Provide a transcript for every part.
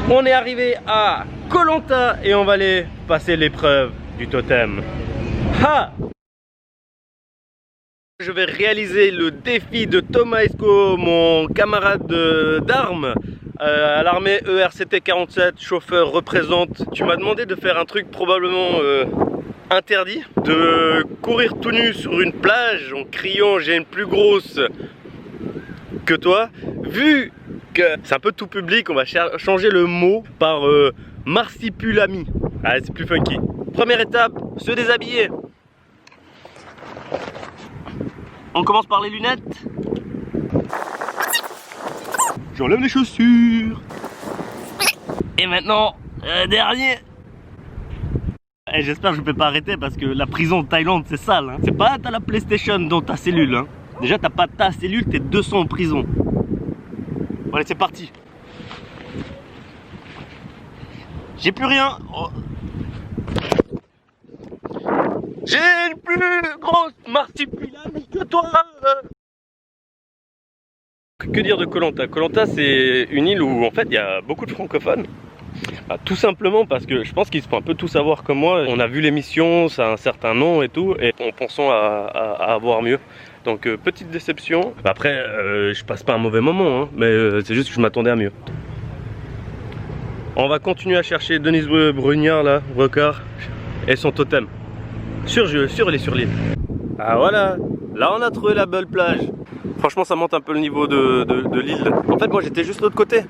On est arrivé à Koh Lanta et on va aller passer l'épreuve du totem. Ha! Je vais réaliser le défi de Thomas Esco, mon camarade d'armes à l'armée ERCT 47, chauffeur représente. Tu m'as demandé de faire un truc probablement interdit, de courir tout nu sur une plage en criant j'ai une plus grosse que toi. Vu que c'est un peu tout public, on va changer le mot par marsipulami. Ah, c'est plus funky. Première étape, se déshabiller. On commence par les lunettes. J'enlève les chaussures. Et maintenant, dernier. Et j'espère que je ne peux pas arrêter parce que la prison de Thaïlande c'est sale. Hein. C'est pas t'as la PlayStation dans ta cellule. Hein. Déjà t'as pas ta cellule, t'es 200 en prison. Bon, allez, c'est parti. J'ai plus rien. Oh. J'ai une plus grosse marsipulami que toi. Que dire de Koh Lanta? Koh Lanta c'est une île où en fait il y a beaucoup de francophones. Bah, tout simplement parce que je pense qu'ils se font un peu tout savoir comme moi. On a vu l'émission, ça a un certain nom et tout, et en pensant à avoir mieux. Donc petite déception. Après je passe pas un mauvais moment, hein, mais c'est juste que je m'attendais à mieux. On va continuer à chercher Denise Brugnard là, record, et son totem. Sur l'île. Ah voilà, là on a trouvé la belle plage. Franchement ça monte un peu le niveau de l'île. En fait moi j'étais juste de l'autre côté,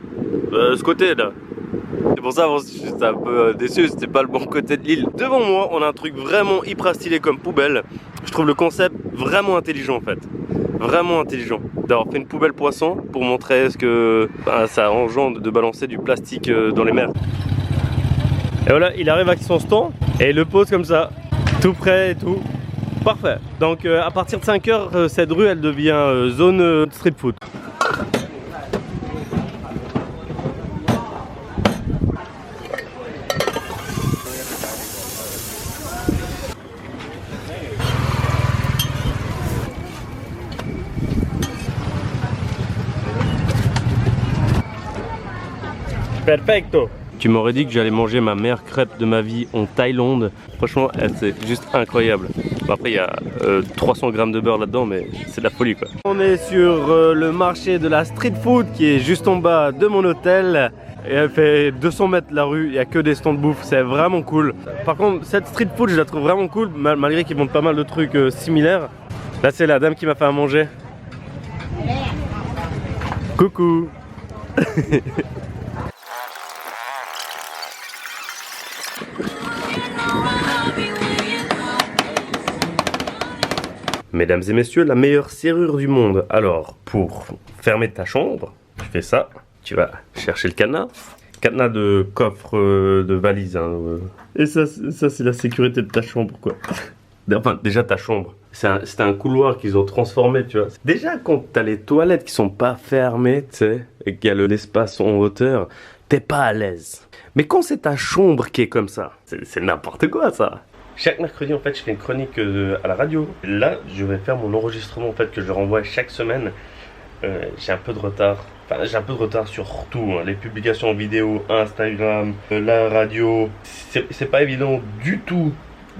ce côté là. C'est pour ça j'étais un peu déçu, c'était pas le bon côté de l'île. Devant moi on a un truc vraiment hyper stylé comme poubelle. Je trouve le concept vraiment intelligent en fait. Vraiment intelligent d'avoir fait une poubelle poisson pour montrer ce que ça engendre de balancer du plastique dans les mers. Et voilà, il arrive avec son stand et il le pose comme ça, tout près et tout. Parfait. Donc à partir de 5 h, cette rue elle devient zone street food. Perfecto. Tu m'aurais dit que j'allais manger ma meilleure crêpe de ma vie en Thaïlande. Franchement, c'est juste incroyable. Bon, après, il y a 300 grammes de beurre là-dedans, mais c'est de la folie quoi. On est sur le marché de la street food qui est juste en bas de mon hôtel. Et elle fait 200 mètres la rue, il n'y a que des stands de bouffe, c'est vraiment cool. Par contre, cette street food, je la trouve vraiment cool, malgré qu'ils vendent pas mal de trucs similaires. Là, c'est la dame qui m'a fait à manger. Coucou. Mesdames et messieurs, la meilleure serrure du monde. Alors, pour fermer ta chambre, tu fais ça. Tu vas chercher le cadenas. Cadenas de coffre, de valise. Hein. Et ça c'est la sécurité de ta chambre, quoi. Enfin, déjà ta chambre. C'est un couloir qu'ils ont transformé, tu vois. Déjà, quand t'as les toilettes qui sont pas fermées, tu sais, et qu'il y a l'espace en hauteur, t'es pas à l'aise. Mais quand c'est ta chambre qui est comme ça, c'est n'importe quoi, ça. Chaque mercredi en fait je fais une chronique à la radio. Là je vais faire mon enregistrement en fait que je renvoie chaque semaine. J'ai un peu de retard. Enfin j'ai un peu de retard sur tout, hein. Les publications vidéo, Instagram, la radio. C'est pas évident du tout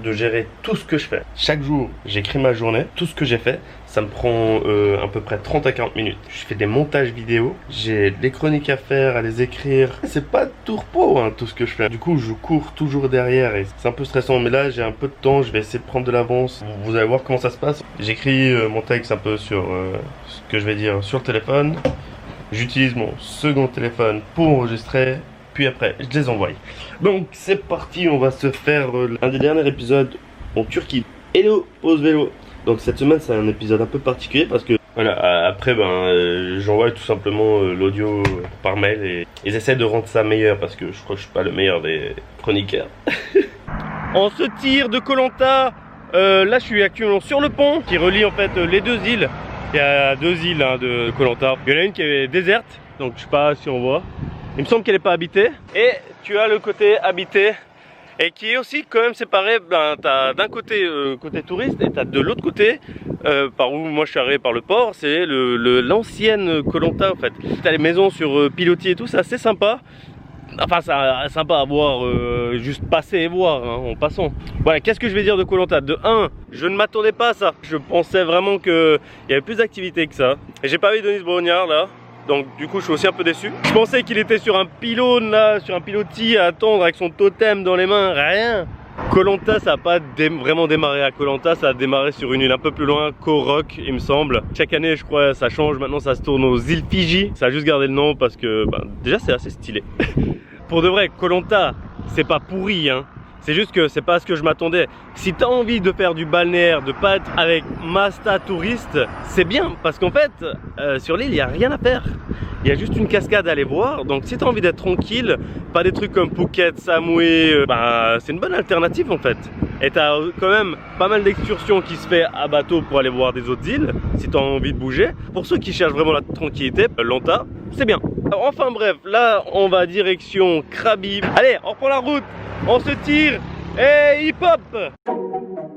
de gérer tout ce que je fais. Chaque jour j'écris ma journée, tout ce que j'ai fait. Ça me prend à peu près 30 à 40 minutes. Je fais des montages vidéo, j'ai des chroniques à faire, à les écrire. C'est pas tout repos hein, tout ce que je fais. Du coup je cours toujours derrière et c'est un peu stressant. Mais là j'ai un peu de temps, je vais essayer de prendre de l'avance. Vous allez voir comment ça se passe. J'écris mon texte un peu sur ce que je vais dire sur le téléphone. J'utilise mon second téléphone pour enregistrer. Puis après je les envoie. Donc c'est parti, on va se faire un des derniers épisodes en Turquie. Hello, pause vélo. Donc cette semaine c'est un épisode un peu particulier parce que voilà, après j'envoie tout simplement l'audio par mail et ils essaient de rendre ça meilleur parce que je crois que je suis pas le meilleur des chroniqueurs. On se tire de Koh Lanta. Là je suis actuellement sur le pont qui relie en fait les deux îles. Il y a deux îles hein, de Koh Lanta. Il y en a une qui est déserte, donc je sais pas si on voit. Il me semble qu'elle n'est pas habitée. Et tu as le côté habité. Et qui est aussi quand même séparé, t'as d'un côté côté touriste et t'as de l'autre côté, par où moi je suis arrivé par le port, c'est l'ancienne Koh Lanta en fait. T'as les maisons sur pilotis et tout, c'est assez sympa. Enfin, c'est sympa à voir, juste passer et voir hein, en passant. Voilà, qu'est-ce que je vais dire de Koh Lanta? De 1, je ne m'attendais pas à ça. Je pensais vraiment qu'il y avait plus d'activité que ça. Et j'ai pas vu Dennis Brognard là. Donc du coup je suis aussi un peu déçu. Je pensais qu'il était sur un pylône là, sur un pilotis à attendre avec son totem dans les mains, rien. Koh Lanta ça n'a pas vraiment démarré à Koh Lanta, ça a démarré sur une île un peu plus loin, Koh Rock il me semble. Chaque année je crois ça change, maintenant ça se tourne aux îles Fidji. Ça a juste gardé le nom parce que déjà c'est assez stylé. Pour de vrai, Koh Lanta c'est pas pourri hein. C'est juste que c'est pas ce que je m'attendais. Si tu as envie de faire du balnéaire, de pas être avec Masta touriste, c'est bien parce qu'en fait, sur l'île, il n'y a rien à faire. Il y a juste une cascade à aller voir. Donc si tu as envie d'être tranquille, pas des trucs comme Phuket, Samui, c'est une bonne alternative en fait. Et tu as quand même pas mal d'excursions qui se fait à bateau pour aller voir des autres îles, si tu as envie de bouger. Pour ceux qui cherchent vraiment la tranquillité, Lanta, c'est bien. Alors, enfin bref, là on va direction Krabi. Allez, on reprend la route. On se tire et hip hop.